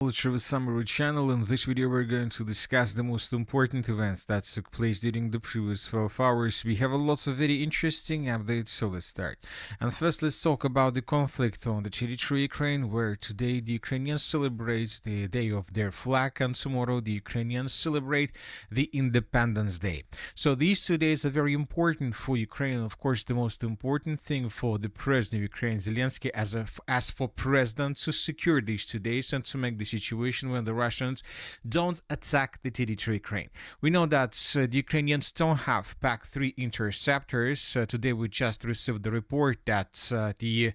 With Summary channel. In this video, we're going to discuss the most important events that took place during the previous 12 hours. We have lots of very interesting updates, so let's start. And first, let's talk about the conflict on the territory of Ukraine, where today the Ukrainians celebrate the day of their flag, and tomorrow the Ukrainians celebrate the Independence Day. So these 2 days are very important for Ukraine. Of course, the most important thing for the president of Ukraine, Zelensky, as for president, to secure these 2 days and to make the situation when the Russians don't attack the territory of Ukraine. We know that the Ukrainians don't have PAC-3 interceptors. Today we just received the report that the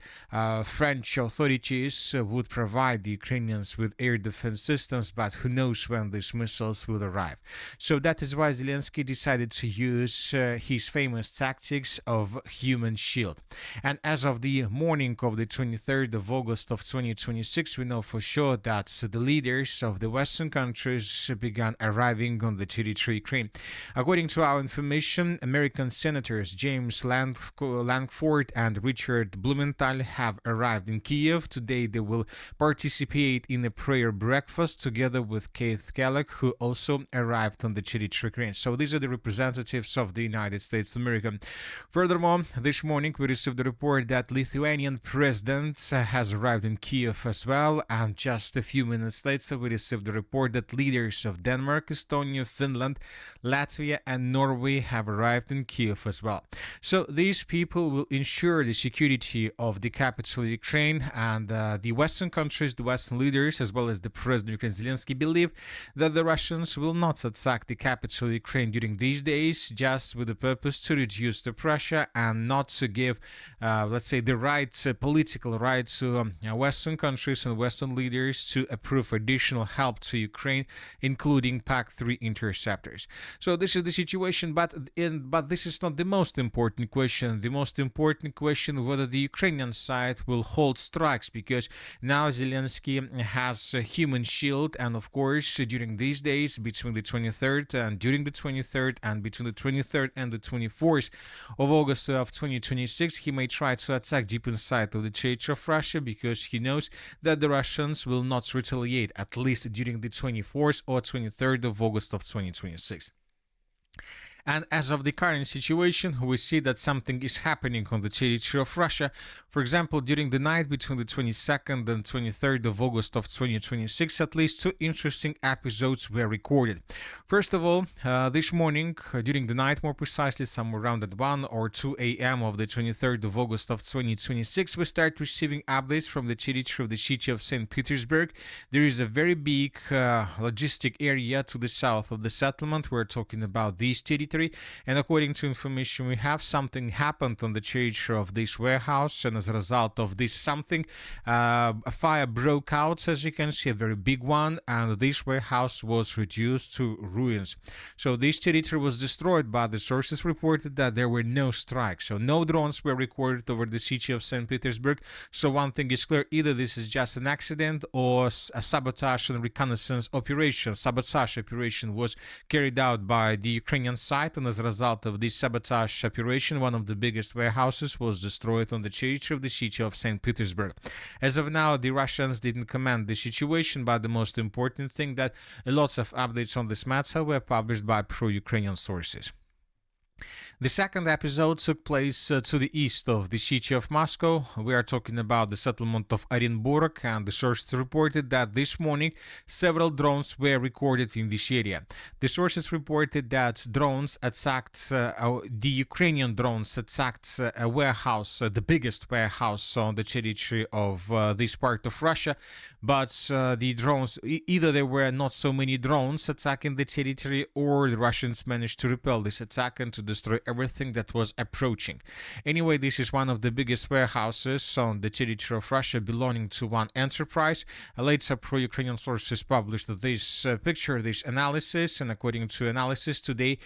French authorities would provide the Ukrainians with air defense systems, but who knows when these missiles will arrive. So that is why Zelensky decided to use his famous tactics of human shield. And as of the morning of the 23rd of August of 2026, we know for sure that the leaders of the Western countries began arriving on the territory of Ukraine. According to our information, American Senators James Lankford and Richard Blumenthal have arrived in Kyiv. Today they will participate in a prayer breakfast together with Keith Kellogg, who also arrived on the territory of Ukraine. So these are the representatives of the United States of America. Furthermore, this morning we received the report that Lithuanian president has arrived in Kyiv as well, and just a few minutes later we received the report that leaders of Denmark, Estonia, Finland, Latvia and Norway have arrived in Kyiv as well. So these people will ensure the security of the capital of Ukraine, and the Western countries, the Western leaders, as well as the president of Ukraine, Zelensky, believe that the Russians will not attack the capital of Ukraine during these days, just with the purpose to reduce the pressure and not to give, let's say, the right, political right to Western countries and Western leaders to approve additional help to Ukraine, including PAC-3 interceptors. So this is the situation, but this is not the most important question. The most important question whether the Ukrainian side will hold strikes, because now Zelensky has a human shield, and of course during these days between the 23rd and during the 23rd and between the 23rd and the 24th of August of 2026, he may try to attack deep inside of the territory of Russia, because he knows that the Russians will not retaliate, at least during the 24th or 23rd of August of 2026. And as of the current situation, we see that something is happening on the territory of Russia. For example, during the night between the 22nd and 23rd of August of 2026, at least 2 interesting episodes were recorded. First of all, this morning, during the night, more precisely, somewhere around at 1 or 2 a.m. of the 23rd of August of 2026, we start receiving updates from the territory of the city of St. Petersburg. There is a very big logistic area to the south of the settlement. We're talking about this territory. And according to information we have, something happened on the territory of this warehouse, and as a result of this something, a fire broke out, as you can see, a very big one, and this warehouse was reduced to ruins. So this territory was destroyed, but the sources reported that there were no strikes, so no drones were recorded over the city of St. Petersburg. So one thing is clear: either this is just an accident or a sabotage and reconnaissance operation. Sabotage operation was carried out by the Ukrainian side, and as a result of this sabotage operation, one of the biggest warehouses was destroyed on the territory of the city of St. Petersburg. As of now, the Russians didn't comment the situation, but the most important thing that lots of updates on this matter were published by pro-Ukrainian sources. The second episode took place to the east of the city of Moscow. We are talking about the settlement of Orenburg, and the sources reported that this morning several drones were recorded in this area. The sources reported that drones attacked, the Ukrainian drones attacked a warehouse, the biggest warehouse on the territory of this part of Russia, but the drones, either there were not so many drones attacking the territory, or the Russians managed to repel this attack and to destroy everything that was approaching. Anyway, this is one of the biggest warehouses on the territory of Russia belonging to one enterprise. Later, pro-Ukrainian sources published this picture, this analysis, and according to analysis today,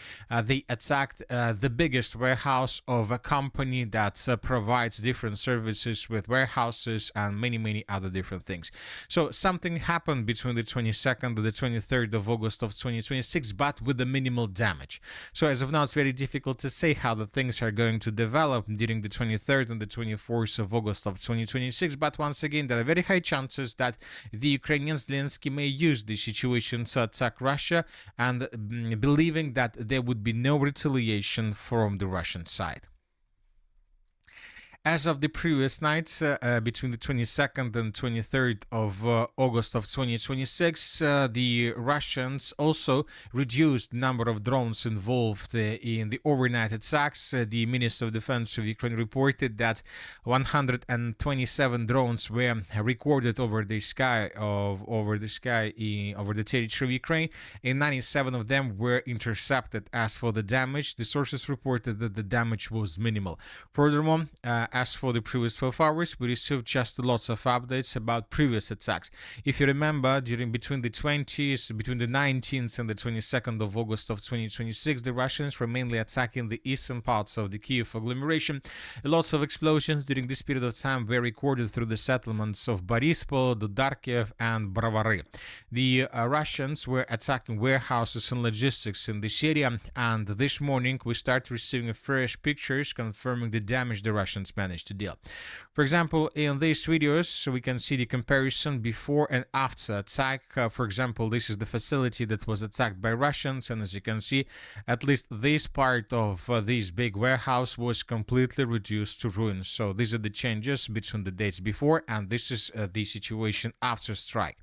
they attacked the biggest warehouse of a company that provides different services with warehouses and many other different things. So something happened between the 22nd and the 23rd of August of 2026, but with the minimal damage. So as of now, it's very difficult to to say how the things are going to develop during the 23rd and the 24th of August of 2026. But once again, there are very high chances that the Ukrainian Zelensky may use the situation to attack Russia, and believing that there would be no retaliation from the Russian side. As of the previous night, between the 22nd and 23rd of August of 2026, the Russians also reduced the number of drones involved in the overnight attacks. The Minister of Defense of Ukraine reported that 127 drones were recorded over the territory of Ukraine, and 97 of them were intercepted. As for the damage, the sources reported that the damage was minimal. Furthermore, as for the previous 12 hours, we received just lots of updates about previous attacks. If you remember, between the 19th and the 22nd of August of 2026, the Russians were mainly attacking the eastern parts of the Kyiv agglomeration. Lots of explosions during this period of time were recorded through the settlements of Borispol, Dudarkiv, and Bravary. The Russians were attacking warehouses and logistics in this area, and this morning we start receiving fresh pictures confirming the damage the Russians managed to deal. For example, in these videos, we can see the comparison before and after attack. For example, this is the facility that was attacked by Russians, and as you can see, at least this part of this big warehouse was completely reduced to ruins. So these are the changes between the dates before, and this is the situation after strike.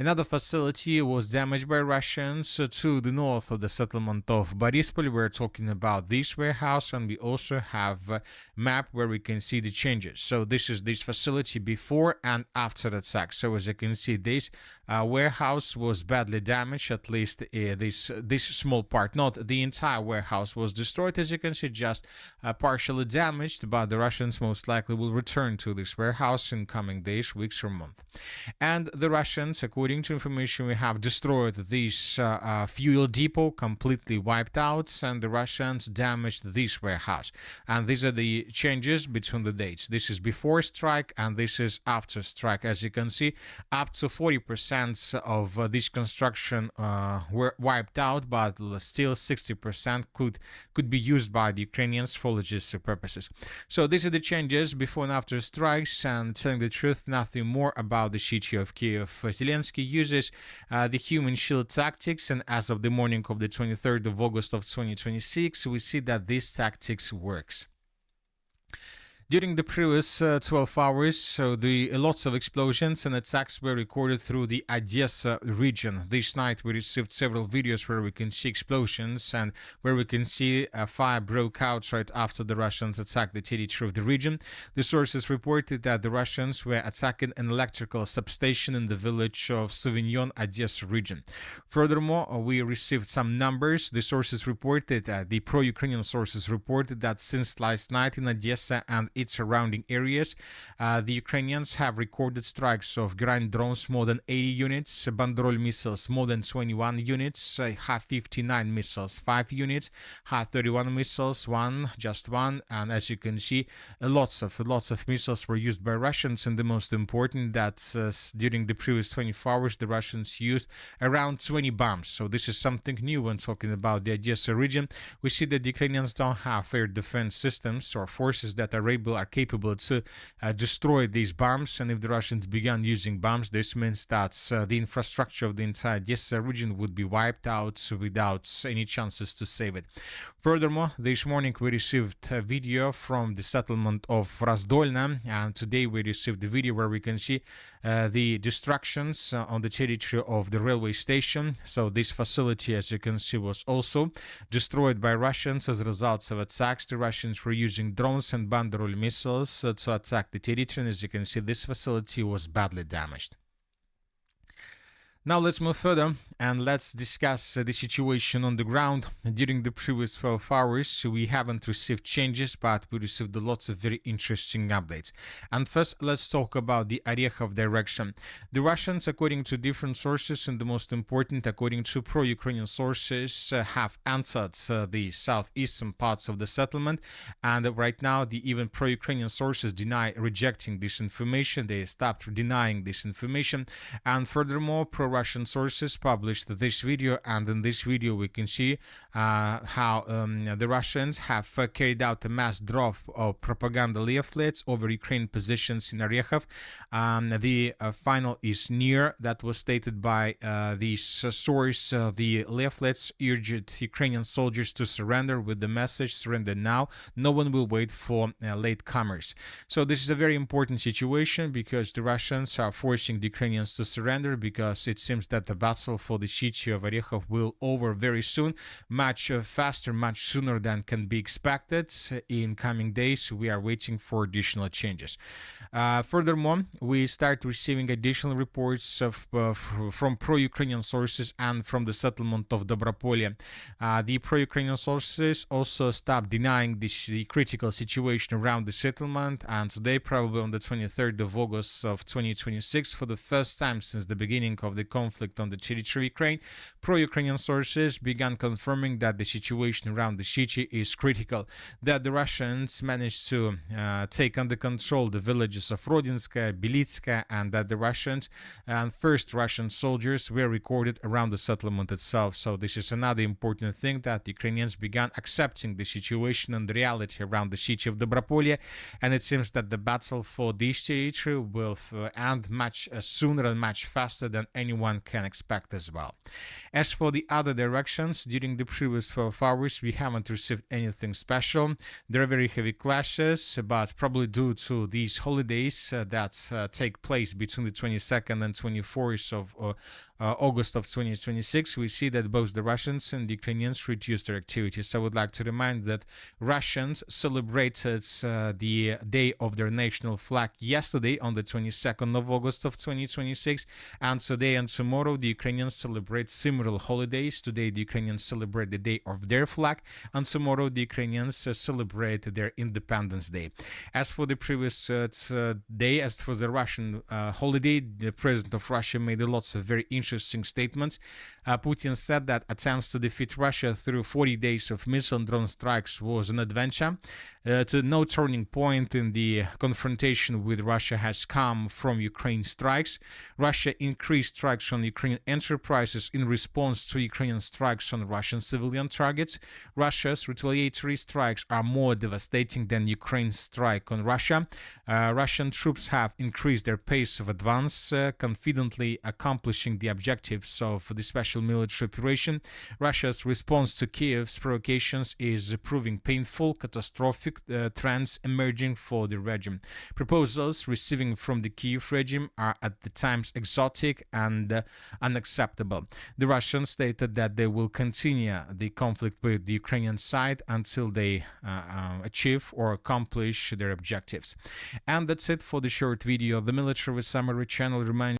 Another facility was damaged by Russians to the north of the settlement of Borispol. We're talking about this warehouse, and we also have a map where we can see the changes. So this is this facility before and after the attack. So as you can see, this warehouse was badly damaged. At least this small part, not the entire warehouse, was destroyed. As you can see, just partially damaged. But the Russians most likely will return to this warehouse in coming days, weeks, or months. And the Russians, according to information we have, destroyed this fuel depot, completely wiped out, and the Russians damaged this warehouse. And these are the changes between the dates. This is before strike and this is after strike. As you can see, up to 40% of this construction were wiped out, but still 60% could be used by the Ukrainians for logistic purposes. So these are the changes before and after strikes, and telling the truth, nothing more about the city of Kyiv. Zelensky uses the human shield tactics, and as of the morning of the 23rd of August of 2026, we see that this tactics works. During the previous 12 hours, so lots of explosions and attacks were recorded through the Odessa region. This night we received several videos where we can see explosions and where we can see a fire broke out right after the Russians attacked the territory of the region. The sources reported that the Russians were attacking an electrical substation in the village of Sauvignon, Odessa region. Furthermore, we received some numbers. The sources reported, the pro-Ukrainian sources reported that since last night in Odessa and its surrounding areas, the Ukrainians have recorded strikes of ground drones more than 80 units, Bandrol missiles more than 21 units, Ha-59 missiles 5 units, Ha-31 missiles just one, and as you can see, lots of missiles were used by Russians, and the most important that during the previous 24 hours the Russians used around 20 bombs. So this is something new when talking about the Odessa region. We see that the Ukrainians don't have air defense systems or forces that are capable to destroy these bombs, and if the Russians began using bombs, this means that the infrastructure of the entire Odessa region would be wiped out without any chances to save it. Furthermore, this morning we received a video from the settlement of Razdolna, and today we received the video where we can see the destructions on the territory of the railway station. So this facility, as you can see, was also destroyed by Russians as a result of attacks. The Russians were using drones and Bandrol missiles to attack the territory, and as you can see, this facility was badly damaged. Now let's move further and let's discuss the situation on the ground. During the previous 12 hours, we haven't received changes, but we received lots of very interesting updates. And first, let's talk about the Orekhov direction. The Russians, according to different sources, and the most important, according to pro-Ukrainian sources, have entered the southeastern parts of the settlement. And right now, the even pro-Ukrainian sources rejecting this information. They stopped denying this information. And furthermore, pro-Russian sources published published this video, and in this video we can see how the Russians have carried out a mass drop of propaganda leaflets over Ukraine positions in Orekhov. The final is near. That was stated by this source. The leaflets urged Ukrainian soldiers to surrender with the message, surrender now. No one will wait for latecomers. So this is a very important situation because the Russians are forcing the Ukrainians to surrender, because it seems that the battle for the city of Orekhov will over very soon, much faster, much sooner than can be expected. In coming days, we are waiting for additional changes. Furthermore, we start receiving additional reports from pro-Ukrainian sources and from the settlement of Dobropolye. The pro-Ukrainian sources also stopped denying the critical situation around the settlement, and today, probably on the 23rd of August of 2026, for the first time since the beginning of the conflict on the territory of Ukraine, pro-Ukrainian sources began confirming that the situation around the city is critical, that the Russians managed to take under control the villages of Rodinskaya, Belitskaya, and that the Russians and first Russian soldiers were recorded around the settlement itself. So this is another important thing, that the Ukrainians began accepting the situation and the reality around the city of Dobropolye, and it seems that the battle for this territory will end much sooner and much faster than anyone can expect as well. As for the other directions, during the previous 12 hours we haven't received anything special. There are very heavy clashes, but probably due to these holidays that take place between the 22nd and 24th of August of 2026, we see that both the Russians and the Ukrainians reduced their activities. I would like to remind that Russians celebrated the day of their national flag yesterday on the 22nd of August of 2026, and today and tomorrow the Ukrainians celebrate similar holidays. Today the Ukrainians celebrate the day of their flag, and tomorrow the Ukrainians celebrate their Independence Day. As for the previous day, as for the Russian holiday, the president of Russia made lots of very interesting statements. Putin said that attempts to defeat Russia through 40 days of missile and drone strikes was an adventure. To no turning point in the confrontation with Russia has come from Ukraine strikes. Russia increased strikes on Ukrainian enterprises in response to Ukrainian strikes on Russian civilian targets. Russia's retaliatory strikes are more devastating than Ukraine's strike on Russia. Russian troops have increased their pace of advance, confidently accomplishing the objectives of the special military operation. Russia's response to Kyiv's provocations is proving painful, catastrophic trends emerging for the regime. Proposals receiving from the Kyiv regime are at the times exotic and unacceptable. The Russians stated that they will continue the conflict with the Ukrainian side until they achieve or accomplish their objectives. And that's it for the short video. The Military Summary channel reminds